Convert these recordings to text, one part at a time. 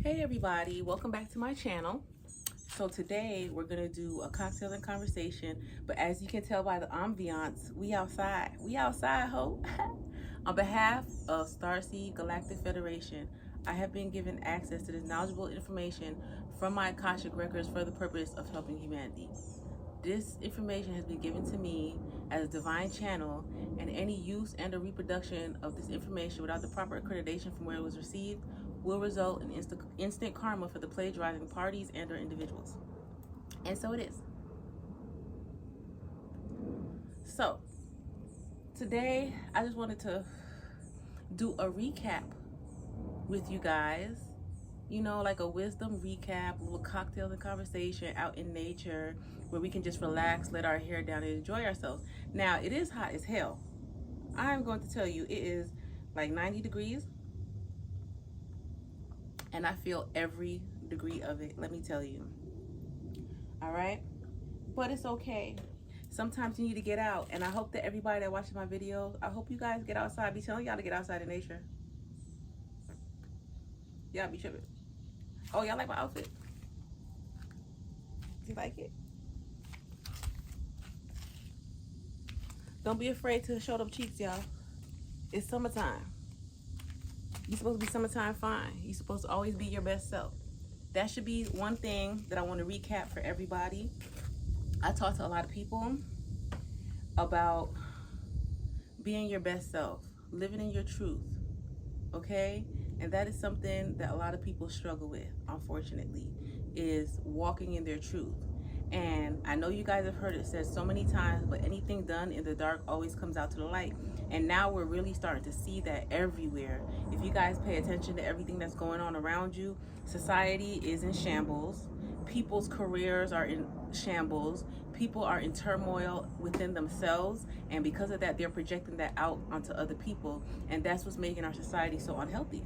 Hey everybody, welcome back to my channel. So today we're gonna do a cocktail and conversation, but as you can tell by the ambiance, we outside. We outside, ho! On behalf of Starseed Galactic Federation, I have been given access to this knowledgeable information from my Akashic records for the purpose of helping humanity. This information has been given to me as a divine channel, and any use and or reproduction of this information without the proper accreditation from where it was received will result in instant karma for the plagiarizing parties and or individuals. And so it is. So today I just wanted to do a recap with you guys, you know, like a wisdom recap, a little cocktail and conversation out in nature where we can just relax, let our hair down, and enjoy ourselves. Now, it is hot as hell. I'm going to tell you, it is like 90 degrees, and I feel every degree of it, let me tell you. All right? But it's okay. Sometimes you need to get out, and I hope that everybody that watches my videos, I hope you guys get outside. I be telling y'all to get outside in nature. Y'all be tripping. Oh, y'all like my outfit? You like it? Don't be afraid to show them cheeks, y'all. It's summertime. You're supposed to be summertime fine. You're supposed to always be your best self. That should be one thing that I want to recap for everybody. I talk to a lot of people about being your best self, living in your truth, okay? And that is something that a lot of people struggle with, unfortunately, is walking in their truth. And I know you guys have heard it said so many times, but anything done in the dark always comes out to the light. And now we're really starting to see that everywhere. If you guys pay attention to everything that's going on around you, society is in shambles. People's careers are in shambles. People are in turmoil within themselves. And because of that, they're projecting that out onto other people. And that's what's making our society so unhealthy.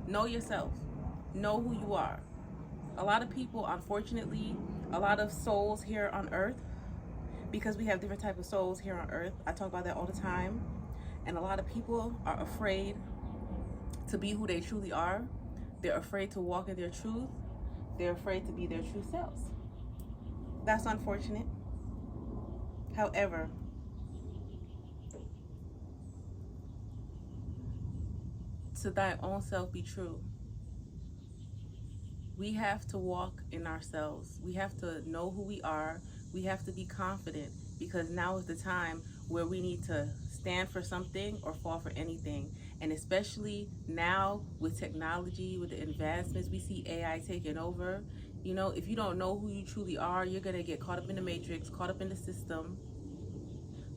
Know yourself. Know who you are. A lot of people, unfortunately, a lot of souls here on earth, because we have different types of souls here on earth, I talk about that all the time, and a lot of people are afraid to be who they truly are. They're afraid to walk in their truth. They're afraid to be their true selves. That's unfortunate. However, to thy own self be true. We have to walk in ourselves. We have to know who we are. We have to be confident, because now is the time where we need to stand for something or fall for anything. And especially now with technology, with the advancements, we see AI taking over. You know, if you don't know who you truly are, you're going to get caught up in the matrix, caught up in the system,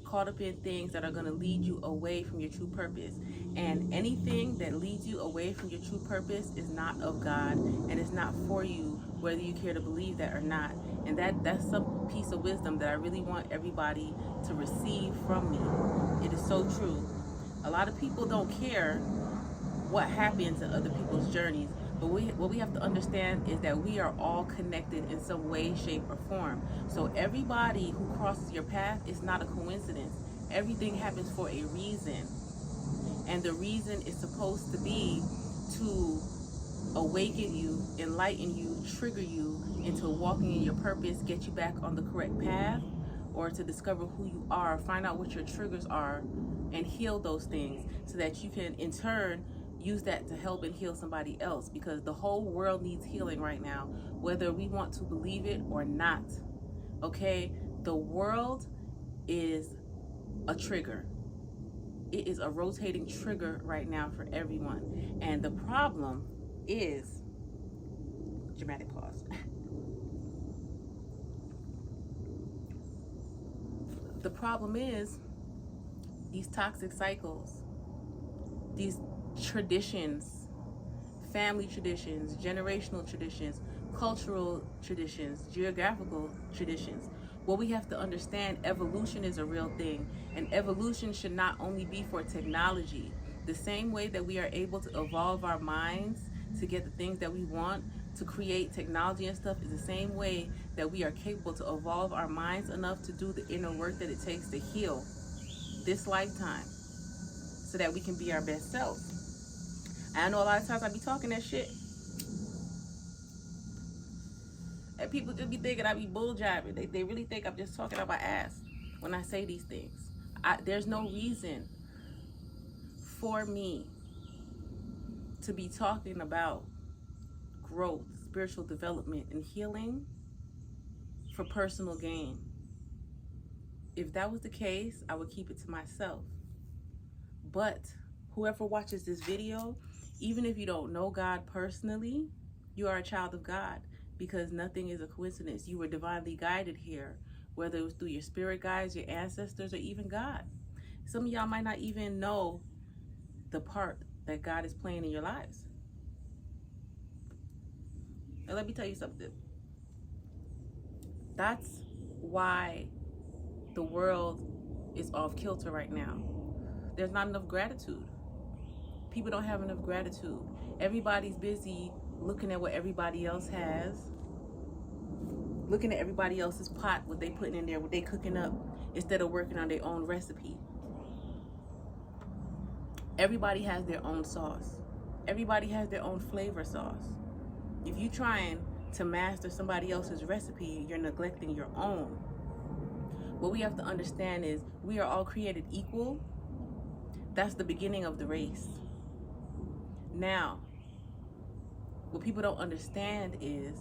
caught up in things that are going to lead you away from your true purpose. And anything that leads you away from your true purpose is not of God, and it's not for you, whether you care to believe that or not. And that's some piece of wisdom that I really want everybody to receive from me. It is so true. A lot of people don't care what happens in other people's journeys, but what we have to understand is that we are all connected in some way, shape, or form. So everybody who crosses your path is not a coincidence. Everything happens for a reason. And the reason is supposed to be to awaken you, enlighten you, trigger you into walking in your purpose, get you back on the correct path, or to discover who you are, find out what your triggers are, and heal those things so that you can, in turn, use that to help and heal somebody else, because the whole world needs healing right now, whether we want to believe it or not. Okay? The world is a trigger. It is a rotating trigger right now for everyone. And the problem is, dramatic pause. The problem is these toxic cycles, these traditions, family traditions, generational traditions, cultural traditions, geographical traditions. What we have to understand, evolution is a real thing, and evolution should not only be for technology. The same way that we are able to evolve our minds to get the things that we want, to create technology and stuff, is the same way that we are capable to evolve our minds enough to do the inner work that it takes to heal this lifetime so that we can be our best self. And I know a lot of times I be talking that shit, and people just be thinking I be bull jabbing. They really think I'm just talking out my ass when I say these things. There's no reason for me to be talking about growth, spiritual development, and healing for personal gain. If that was the case, I would keep it to myself. But whoever watches this video, even if you don't know God personally, you are a child of God, because nothing is a coincidence. You were divinely guided here, whether it was through your spirit guides, your ancestors, or even God. Some of y'all might not even know the part that God is playing in your lives. And let me tell you something. That's why the world is off kilter right now. There's not enough gratitude. People don't have enough gratitude. Everybody's busy looking at what everybody else has, looking at everybody else's pot, what they putting in there, what they cooking up, instead of working on their own recipe. Everybody has their own sauce. Everybody has their own flavor sauce. If you're trying to master somebody else's recipe, you're neglecting your own. What we have to understand is we are all created equal. That's the beginning of the race. Now, what people don't understand is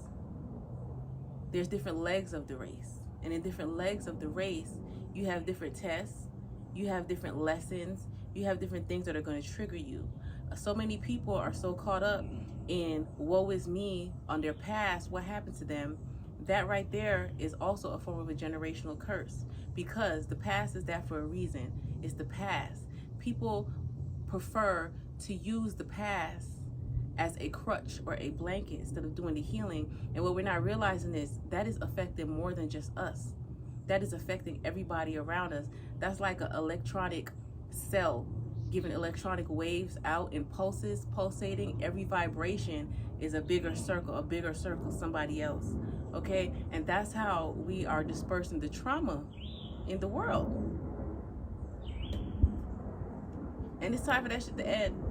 there's different legs of the race. And in different legs of the race, you have different tests, you have different lessons, you have different things that are going to trigger you. So many people are so caught up in woe is me on their past, what happened to them. That right there is also a form of a generational curse, because the past is that for a reason. It's the past. People prefer to use the past as a crutch or a blanket instead of doing the healing. And what we're not realizing is that is affecting more than just us. That is affecting everybody around us. That's like an electronic cell giving electronic waves out in pulses, pulsating. Every vibration is a bigger circle, somebody else. Okay? And that's how we are dispersing the trauma in the world. And it's time for that shit to end.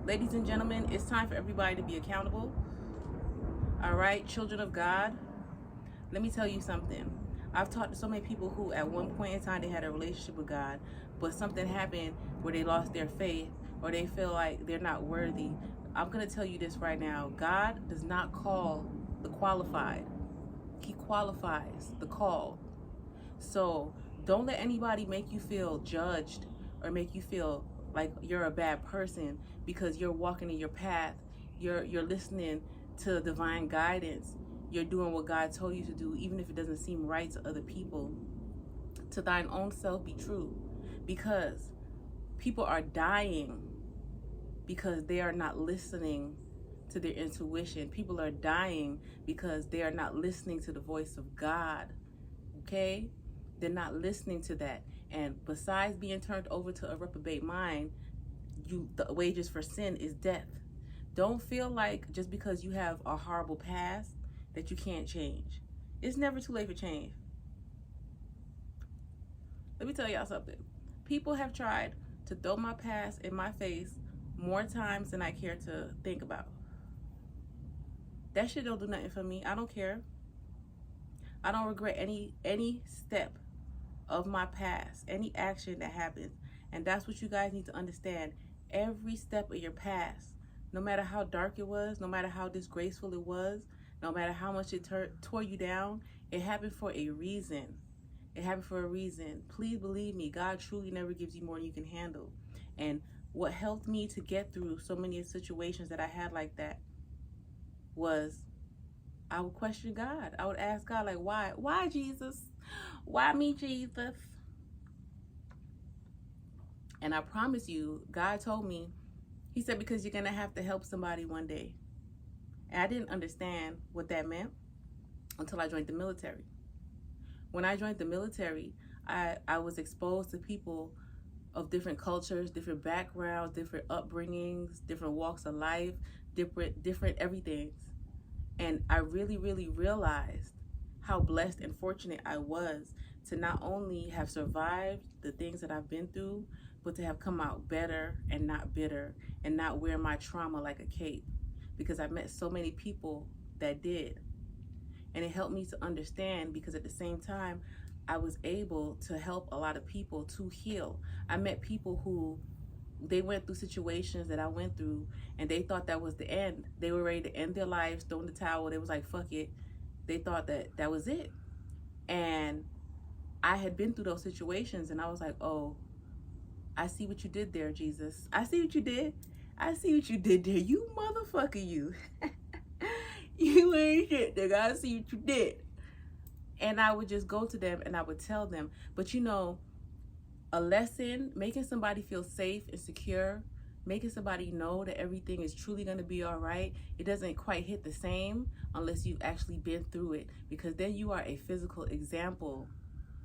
Ladies and gentlemen, it's time for everybody to be accountable. All right, children of God, let me tell you something. I've talked to so many people who at one point in time they had a relationship with God, but something happened where they lost their faith or they feel like they're not worthy. I'm going to tell you this right now. God does not call the qualified. He qualifies the called. So don't let anybody make you feel judged or make you feel like you're a bad person because you're walking in your path. You're listening to divine guidance. You're doing what God told you to do, even if it doesn't seem right to other people. To thine own self be true. Because people are dying because they are not listening to their intuition. People are dying because they are not listening to the voice of God. Okay? They're not listening to that. And besides being turned over to a reprobate mind, the wages for sin is death. Don't feel like just because you have a horrible past that you can't change. It's never too late for change. Let me tell y'all something. People have tried to throw my past in my face more times than I care to think about. That shit don't do nothing for me. I don't care. I don't regret any step of my past, any action that happens. And that's what you guys need to understand. Every step of your past, no matter how dark it was, no matter how disgraceful it was, no matter how much it tore you down, it happened for a reason. It happened for a reason. Please believe me, God truly never gives you more than you can handle. And what helped me to get through so many situations that I had like that was I would question God. I would ask God, like, why? Why, Jesus? Why me, Jesus? And I promise you, God told me, he said, because you're going to have to help somebody one day. And I didn't understand what that meant until I joined the military. When I joined the military, I was exposed to people of different cultures, different backgrounds, different upbringings, different walks of life, different everythings. And I really, really realized how blessed and fortunate I was to not only have survived the things that I've been through, but to have come out better and not bitter, and not wear my trauma like a cape, because I met so many people that did. And it helped me to understand, because at the same time, I was able to help a lot of people to heal. I met people who, they went through situations that I went through, and they thought that was the end. They were ready to end their lives, throw in the towel. They was like, fuck it. They thought that that was it. And I had been through those situations, and I was like, oh, I see what you did there, Jesus. I see what you did. I see what you did there. You motherfucker, you. You ain't shit, nigga. I see what you did. And I would just go to them and I would tell them. But you know, a lesson, making somebody feel safe and secure, making somebody know that everything is truly going to be all right, it doesn't quite hit the same unless you've actually been through it. Because then you are a physical example.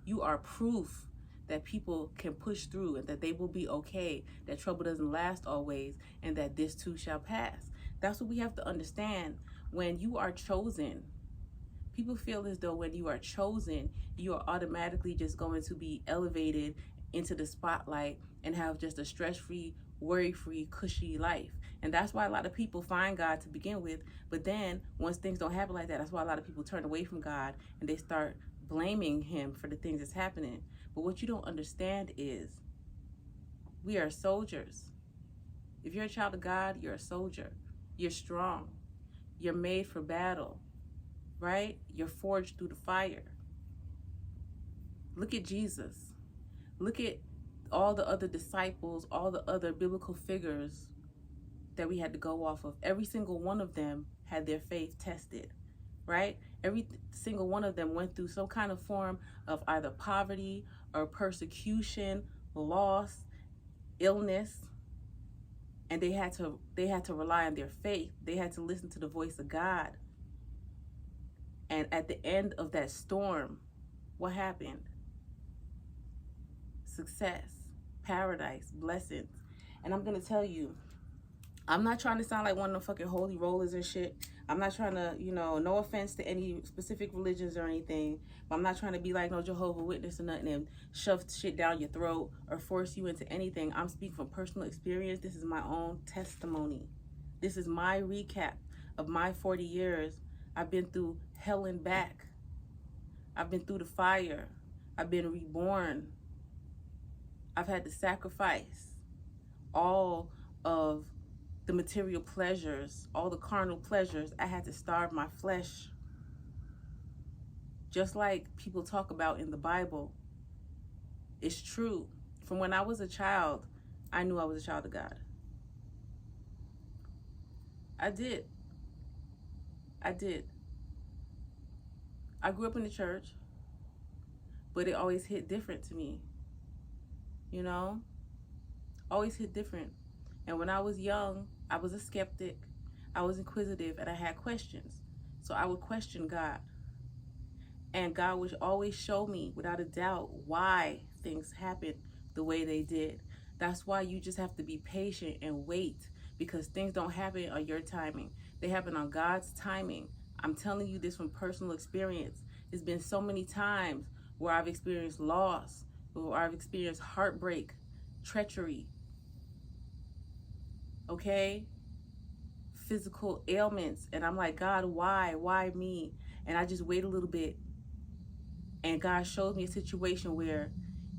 You are proof that people can push through, and that they will be okay, that trouble doesn't last always, and that this too shall pass. That's what we have to understand. When you are chosen, people feel as though when you are chosen, you are automatically just going to be elevated into the spotlight and have just a stress-free, worry-free, cushy life. And that's why a lot of people find God to begin with. But then once things don't happen like that, that's why a lot of people turn away from God and they start blaming him for the things that's happening. But what you don't understand is, we are soldiers. If you're a child of God, you're a soldier. You're strong. You're made for battle, right? You're forged through the fire. Look at Jesus. Look at all the other disciples, all the other biblical figures that we had to go off of. Every single one of them had their faith tested, right? Every single one of them went through some kind of form of either poverty or persecution, loss, illness, and they had to rely on their faith. They had to listen to the voice of God. And at the end of that storm, what happened? Success, paradise, blessings. And I'm gonna tell you, I'm not trying to sound like one of the fucking holy rollers and shit. I'm not trying to, no offense to any specific religions or anything, but I'm not trying to be like no Jehovah's Witness or nothing and shove shit down your throat or force you into anything. I'm speaking from personal experience. This is my own testimony. This is my recap of my 40 years. I've been through hell and back. I've been through the fire. I've been reborn. I've had to sacrifice all of the material pleasures, all the carnal pleasures. I had to starve my flesh. Just like people talk about in the Bible. It's true. From when I was a child, I knew I was a child of God. I did. I grew up in the church, but it always hit different to me. Always hit different. And when I was young, I was a skeptic, I was inquisitive, and I had questions. So I would question God. And God would always show me, without a doubt, why things happened the way they did. That's why you just have to be patient and wait, because things don't happen on your timing. They happen on God's timing. I'm telling you this from personal experience. There's been so many times where I've experienced loss, where I've experienced heartbreak, treachery, okay? Physical ailments. And I'm like, God, why? Why me? And I just wait a little bit. And God showed me a situation where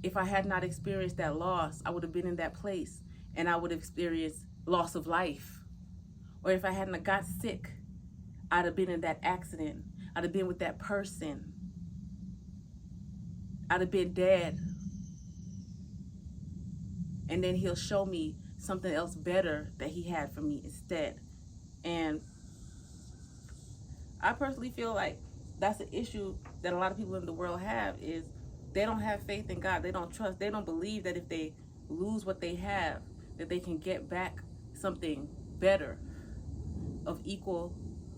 if I had not experienced that loss, I would have been in that place and I would have experienced loss of life. Or if I hadn't got sick, I'd have been in that accident. I'd have been with that person. I'd have been dead. And then he'll show me something else better that he had for me instead. And I personally feel like that's an issue that a lot of people in the world have, is they don't have faith in God. They don't trust. They don't believe that if they lose what they have, that they can get back something better of equal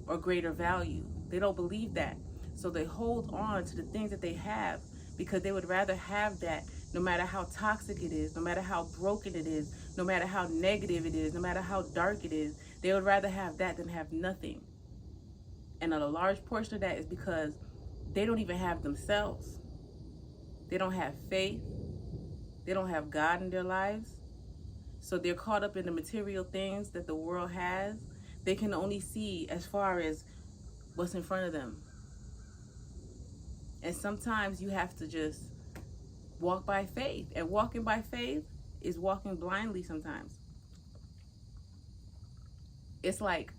or greater value. They don't believe that. So they hold on to the things that they have because they would rather have that, no matter how toxic it is, no matter how broken it is, no matter how negative it is, no matter how dark it is. They would rather have that than have nothing. And a large portion of that is because they don't even have themselves. They don't have faith. They don't have God in their lives. So they're caught up in the material things that the world has. They can only see as far as what's in front of them. And sometimes you have to just walk by faith. And walking by faith is walking blindly sometimes. It's like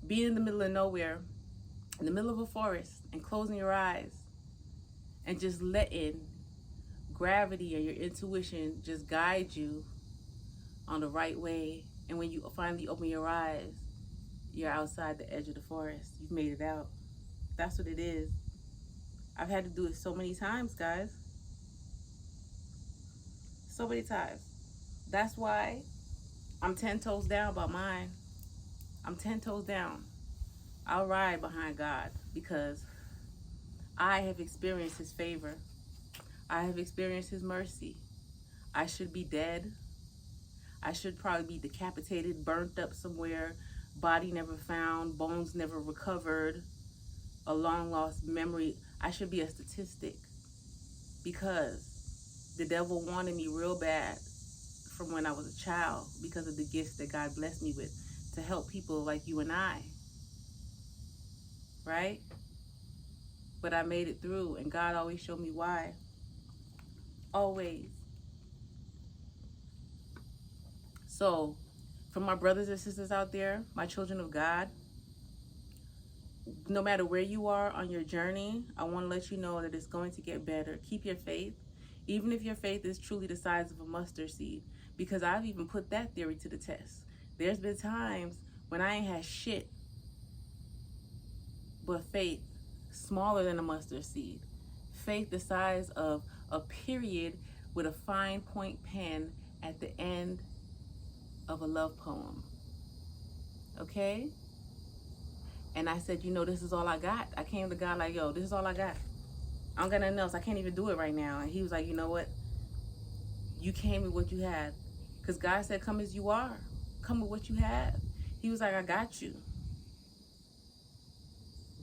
being in the middle of nowhere, in the middle of a forest, and closing your eyes and just letting gravity and your intuition just guide you on the right way. And when you finally open your eyes, you're outside the edge of the forest. You've made it out. That's what it is. I've had to do it so many times, guys. So many times. That's why I'm 10 toes down about mine. I'm 10 toes down. I'll ride behind God because I have experienced his favor. I have experienced his mercy. I should be dead. I should probably be decapitated, burnt up somewhere, body never found, bones never recovered, a long lost memory. I should be a statistic because the devil wanted me real bad from when I was a child because of the gifts that God blessed me with to help people like you and I, right? But I made it through, and God always showed me why. Always. So, for my brothers and sisters out there, my children of God, no matter where you are on your journey, I want to let you know that it's going to get better. Keep your faith, even if your faith is truly the size of a mustard seed, because I've even put that theory to the test. There's been times when I ain't had shit but faith smaller than a mustard seed. Faith the size of a period with a fine point pen at the end of a love poem. Okay? And I said, this is all I got. I came to God like, yo, this is all I got. I don't got nothing else. I can't even do it right now. And he was like, you know what? You came with what you had. Because God said, come as you are. Come with what you have. He was like, I got you.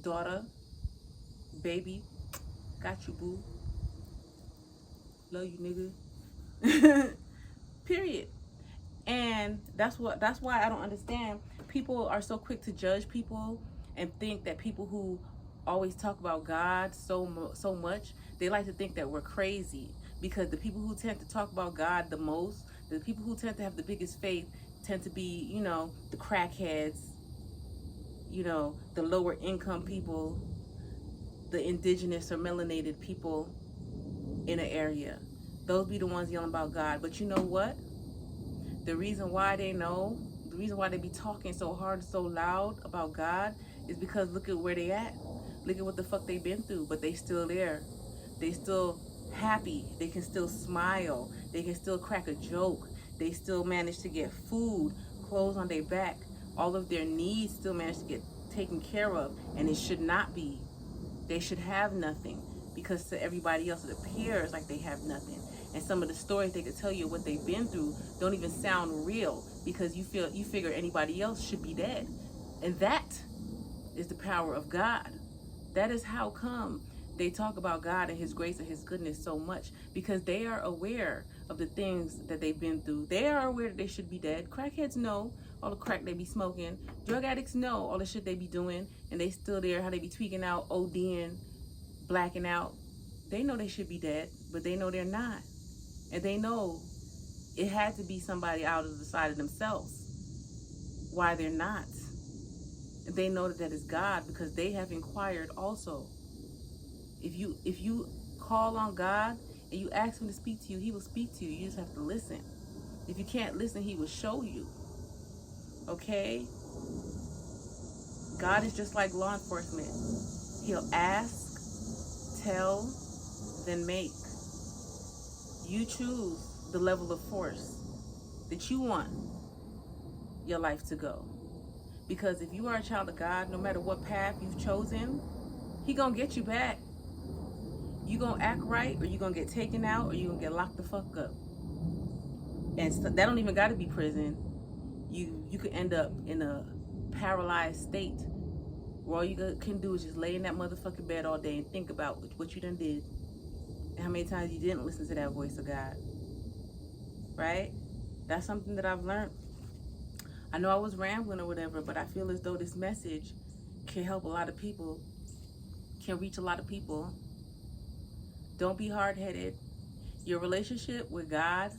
Daughter, baby, got you, boo. Love you, nigga. Period. And that's why I don't understand. People are so quick to judge people and think that people who always talk about God so much, they like to think that we're crazy, because the people who tend to talk about God the most, the people who tend to have the biggest faith, tend to be, the crackheads, the lower income people, the indigenous or melanated people in an area. Those be the ones yelling about God. But you know what? The reason why they be talking so hard, so loud about God is because look at where they at. Look at what the fuck they've been through, but they still there. They still happy. They can still smile. They can still crack a joke. They still manage to get food, clothes on their back. All of their needs still manage to get taken care of, and it should not be. They should have nothing, because to everybody else it appears like they have nothing. And some of the stories they could tell you what they've been through don't even sound real, because you figure anybody else should be dead. And that is the power of God. That is how come they talk about God and his grace and his goodness so much, because they are aware of the things that they've been through. They are aware that they should be dead. Crackheads know all the crack they be smoking. Drug addicts know all the shit they be doing, and they still there, how they be tweaking out, ODing, blacking out. They know they should be dead, but they know they're not. And they know it had to be somebody out of the side of themselves why they're not. And they know that is God, because they have inquired also. If you call on God and you ask him to speak to you, he will speak to you. You just have to listen. If you can't listen, he will show you. Okay? God is just like law enforcement. He'll ask, tell, then make. You choose the level of force that you want your life to go. Because if you are a child of God, no matter what path you've chosen, he gonna get you back. You gonna act right, or you gonna get taken out, or you gonna get locked the fuck up. And that don't even gotta be prison. You could end up in a paralyzed state where all you can do is just lay in that motherfucking bed all day and think about what you done did, and how many times you didn't listen to that voice of God. right? That's something that I've learned. I know I was rambling or whatever, but I feel as though this message can help a lot of people, can reach a lot of people. Don't be hard-headed. Your relationship with God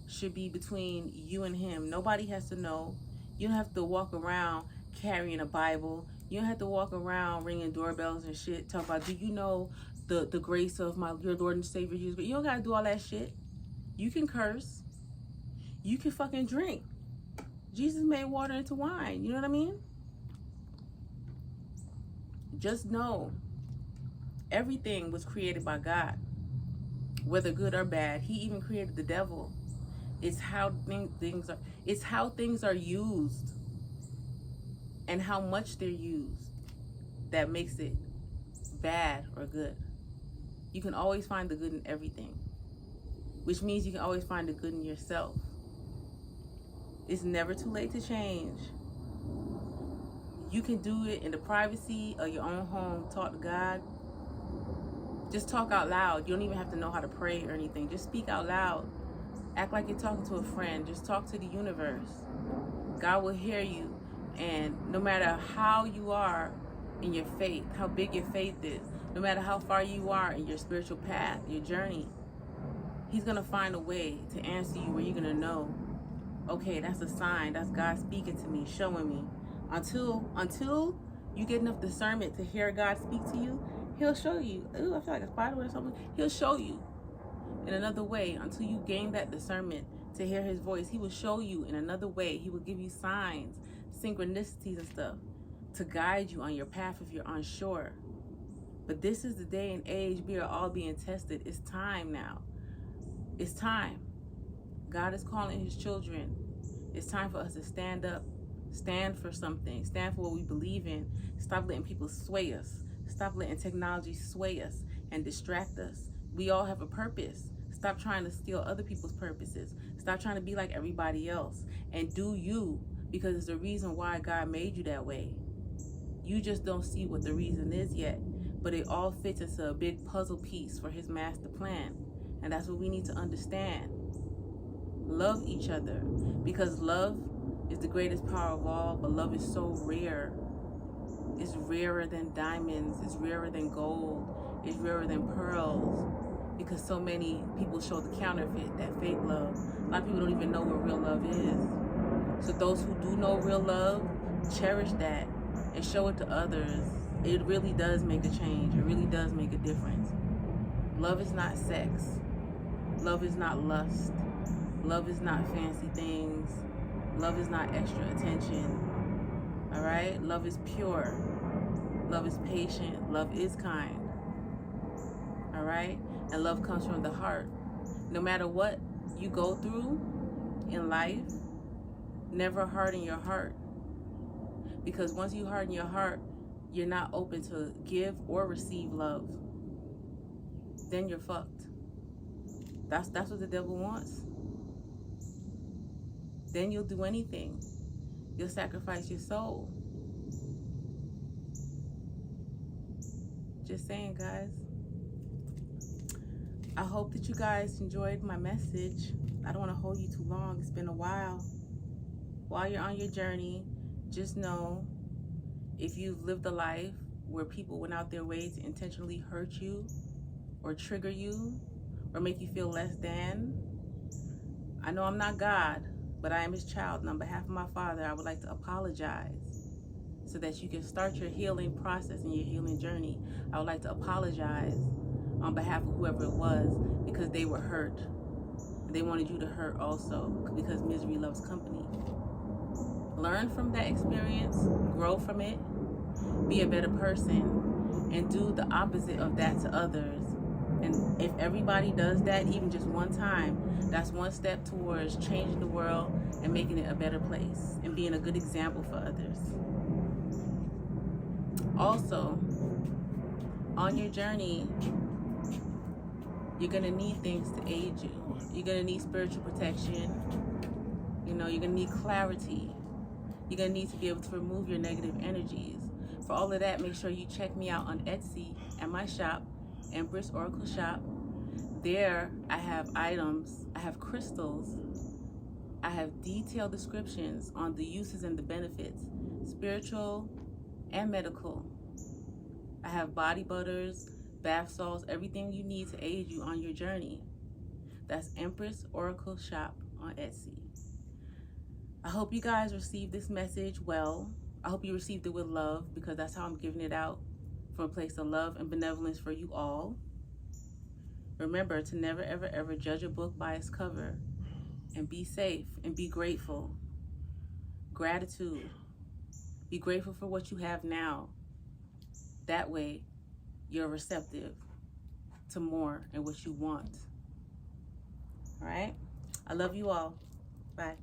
should be between you and him. Nobody has to know. You don't have to walk around carrying a Bible. You don't have to walk around ringing doorbells and shit. Talk about, do you know the grace of your Lord and Savior Jesus? But you don't gotta do all that shit. You can curse. You can fucking drink. Jesus made water into wine. You know what I mean? Just know everything was created by God, whether good or bad. He even created the devil. It's how things are. It's how things are used and how much they're used that makes it bad or good. You can always find the good in everything, which means you can always find the good in yourself. It's never too late to change. You can do it in the privacy of your own home. Talk to God. Just talk out loud. You don't even have to know how to pray or anything. Just speak out loud. Act like you're talking to a friend. Just talk to the universe. God will hear you. And no matter how you are in your faith, how big your faith is, no matter how far you are in your spiritual path, your journey, he's going to find a way to answer you where you're going to know, okay, that's a sign. That's God speaking to me, showing me. Until you get enough discernment to hear God speak to you, he'll show you. Ooh, I feel like a spider or something. He'll show you in another way. Until you gain that discernment to hear his voice, he will show you in another way. He will give you signs, synchronicities and stuff to guide you on your path if you're unsure. But this is the day and age we are all being tested. It's time now. It's time. God is calling his children. It's time for us to stand up, stand for something, stand for what we believe in. Stop letting people sway us. Stop letting technology sway us and distract us. We all have a purpose. Stop trying to steal other people's purposes. Stop trying to be like everybody else and do you, because it's the reason why God made you that way. You just don't see what the reason is yet, but it all fits into a big puzzle piece for his master plan. And that's what we need to understand. Love each other, because love is the greatest power of all, but love is so rare. It's rarer than diamonds. It's rarer than gold. It's rarer than pearls, because so many people show the counterfeit, that fake love. A lot of people don't even know what real love is. So those who do know real love, cherish that and show it to others. It really does make a change. It really does make a difference. Love is not sex. Love is not lust. Love is not fancy things. Love is not extra attention. All right? Love is pure. Love is patient. Love is kind. All right? And love comes from the heart. No matter what you go through in life, never harden your heart. Because once you harden your heart, you're not open to give or receive love. Then you're fucked. That's what the devil wants. Then you'll do anything. You'll sacrifice your soul. Just saying, guys. I hope that you guys enjoyed my message. I don't want to hold you too long. It's been a while. While you're on your journey, just know, if you've lived a life where people went out their way to intentionally hurt you or trigger you or make you feel less than, I know I'm not God, but I am his child, and on behalf of my Father, I would like to apologize so that you can start your healing process and your healing journey. I would like to apologize on behalf of whoever it was, because they were hurt. They wanted you to hurt also, because misery loves company. Learn from that experience, grow from it, be a better person, and do the opposite of that to others. And if everybody does that, even just one time, that's one step towards changing the world and making it a better place and being a good example for others. Also, on your journey, you're going to need things to aid you. You're going to need spiritual protection. You know, you're going to need clarity. You're going to need to be able to remove your negative energies. For all of that, make sure you check me out on Etsy at my shop, Empress Oracle Shop. There, I have items, I have crystals I have detailed descriptions on the uses and the benefits, spiritual and medical. I have body butters, bath salts, everything you need to aid you on your journey. That's Empress Oracle Shop on Etsy. I hope you guys received this message well. I hope you received it with love, because that's how I'm giving it out, from a place of love and benevolence for you all. Remember to never, ever, ever judge a book by its cover, and be safe and be grateful. Gratitude. Be grateful for what you have now. That way, you're receptive to more and what you want. All right? I love you all. Bye.